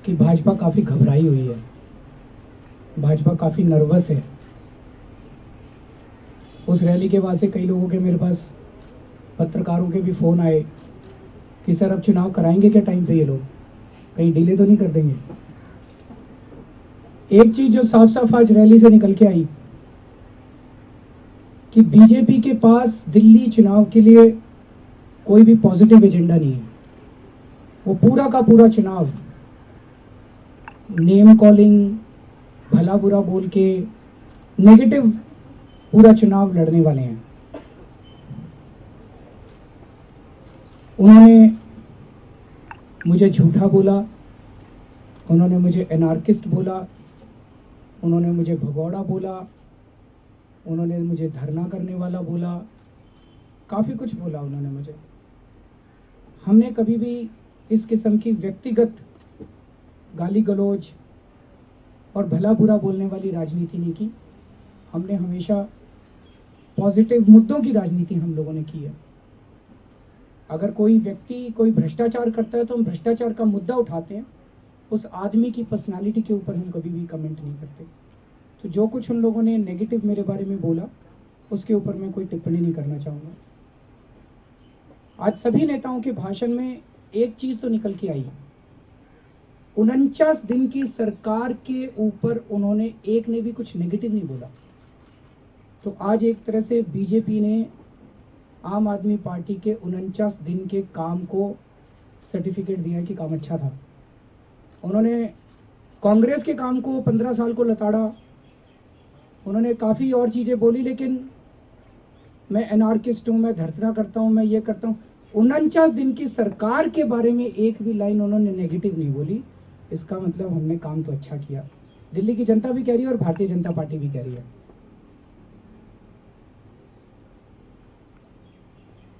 कि भाजपा काफी घबराई हुई है, भाजपा काफी नर्वस है। उस रैली के बाद से कई लोगों के मेरे पास पत्रकारों के भी फोन आए कि सर अब चुनाव कराएंगे क्या टाइम पे, ये लोग कहीं डिले तो नहीं कर देंगे। एक चीज जो साफ साफ आज रैली से निकल के आई कि बीजेपी के पास दिल्ली चुनाव के लिए कोई भी पॉजिटिव एजेंडा नहीं है। वो पूरा का पूरा चुनाव नेम कॉलिंग, भला बुरा बोल के नेगेटिव पूरा चुनाव लड़ने वाले हैं। उन्होंने मुझे झूठा बोला, उन्होंने मुझे एनार्किस्ट बोला, उन्होंने मुझे भगौड़ा बोला, उन्होंने मुझे धरना करने वाला बोला, काफी कुछ बोला उन्होंने मुझे। हमने कभी भी इस किस्म की व्यक्तिगत गाली गलौज और भला बुरा बोलने वाली राजनीति नहीं की। हमने हमेशा पॉजिटिव मुद्दों की राजनीति हम लोगों ने की है। अगर कोई व्यक्ति कोई भ्रष्टाचार करता है तो हम भ्रष्टाचार का मुद्दा उठाते हैं, उस आदमी की पर्सनालिटी के ऊपर हम कभी भी कमेंट नहीं करते। तो जो कुछ उन लोगों ने नेगेटिव मेरे बारे में बोला उसके ऊपर मैं कोई टिप्पणी नहीं करना चाहूंगा। आज सभी नेताओं के भाषण में एक चीज तो निकल के आई, 49 दिन की सरकार के ऊपर उन्होंने एक ने भी कुछ नेगेटिव नहीं बोला। तो आज एक तरह से बीजेपी ने आम आदमी पार्टी के 49 दिन के काम को सर्टिफिकेट दिया कि काम अच्छा था। उन्होंने कांग्रेस के काम को 15 साल को लताड़ा, उन्होंने काफी और चीजें बोली, लेकिन मैं एनार्किस्ट हूं, मैं धरना करता हूं, मैं ये करता हूं। 49 दिन की सरकार के बारे में एक भी लाइन उन्होंने नेगेटिव नहीं बोली। इसका मतलब हमने काम तो अच्छा किया। दिल्ली की जनता भी कह रही है और भारतीय जनता पार्टी भी कह रही है।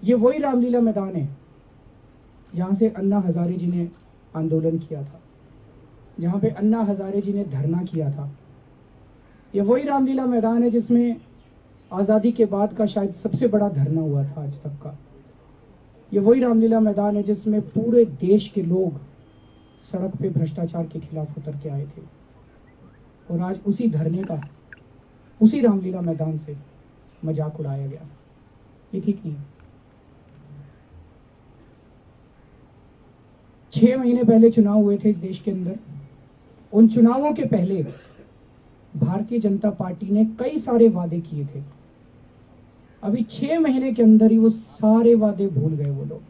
ये वही रामलीला मैदान है जहां से अन्ना हजारे जी ने आंदोलन किया था, जहां पे अन्ना हजारे जी ने धरना किया था। ये वही रामलीला मैदान है जिसमें आजादी के बाद का शायद सबसे बड़ा धरना हुआ था आज तक का। ये वही रामलीला मैदान है जिसमें पूरे देश के लोग सड़क पे भ्रष्टाचार के खिलाफ उतर के आए थे। और आज उसी धरने का, उसी रामलीला मैदान से मजाक उड़ाया गया। ये ठीक नहीं है। 6 महीने पहले चुनाव हुए थे इस देश के अंदर। उन चुनावों के पहले भारतीय जनता पार्टी ने कई सारे वादे किए थे। अभी 6 महीने के अंदर ही वो सारे वादे भूल गए वो लोग।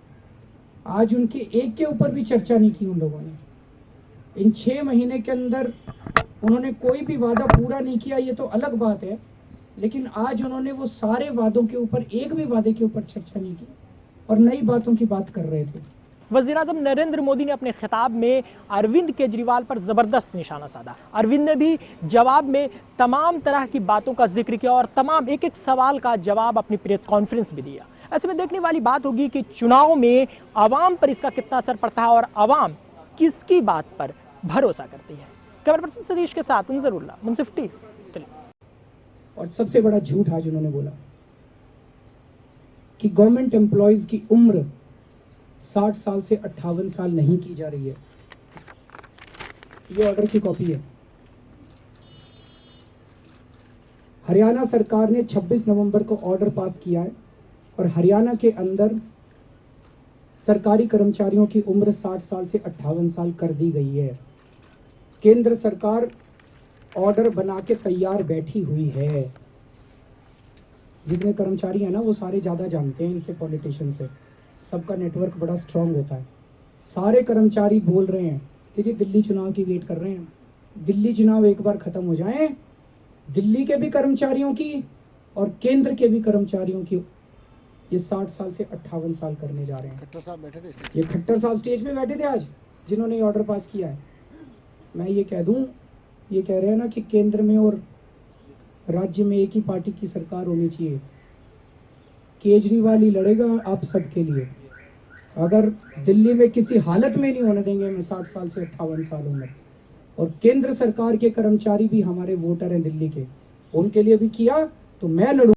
आज उनके एक के ऊपर भी चर्चा नहीं की उन लोगों ने। इन 6 महीने के अंदर उन्होंने कोई भी वादा पूरा नहीं किया, ये तो अलग बात है, लेकिन आज उन्होंने वो सारे वादों के ऊपर एक भी वादे के ऊपर चर्चा नहीं की और नई बातों की बात कर रहे थे। वज़ीर-ए-आज़म नरेंद्र मोदी ने अपने खिताब में अरविंद केजरीवाल पर जबरदस्त निशाना साधा। अरविंद ने भी जवाब में तमाम तरह की बातों का जिक्र किया और तमाम एक एक सवाल का जवाब अपनी प्रेस कॉन्फ्रेंस में दिया। ऐसे में देखने वाली बात होगी कि चुनाव में आवाम पर इसका कितना असर पड़ता है और आवाम किसकी बात पर भरोसा करती है। कैमरा पर्सन सतीश के साथ अंजरुल्लाह, मुंसिफ टी। और सबसे बड़ा झूठ आज उन्होंने बोला कि गवर्नमेंट एम्प्लॉयज की उम्र 60 साल से 58 साल नहीं की जा रही है। ये ऑर्डर की कॉपी है। हरियाणा सरकार ने 26 नवंबर को ऑर्डर पास किया है और हरियाणा के अंदर सरकारी कर्मचारियों की उम्र 60 साल से 58 साल कर दी गई है। केंद्र सरकार ऑर्डर बना के तैयार बैठी हुई है। जितने कर्मचारी हैं ना वो सारे ज्यादा जानते हैं इनसे, पॉलिटिशियन से। सबका नेटवर्क बड़ा स्ट्रांग होता है। सारे कर्मचारी बोल रहे हैं कि जी दिल्ली चुनाव की वेट कर रहे हैं। दिल्ली चुनाव एक बार खत्म हो जाए, दिल्ली के भी कर्मचारियों की और केंद्र के भी कर्मचारियों की ये 60 साल से 58 साल करने जा रहे हैं। खट्टर साहब बैठे थे, ये खट्टर साहब स्टेज पे बैठे थे आज, जिन्होंने ये ऑर्डर पास किया है। मैं ये कह दूं, ये कह रहे हैं ना कि केंद्र में और राज्य में एक ही पार्टी की सरकार होनी चाहिए। केजरीवाल ही लड़ेगा आप सबके लिए। अगर दिल्ली में किसी हालत में नहीं होने देंगे मैं 60 साल से 58 साल उम्र। और केंद्र सरकार के कर्मचारी भी हमारे वोटर हैं दिल्ली के, उनके लिए भी किया तो मैं लड़ूंगा।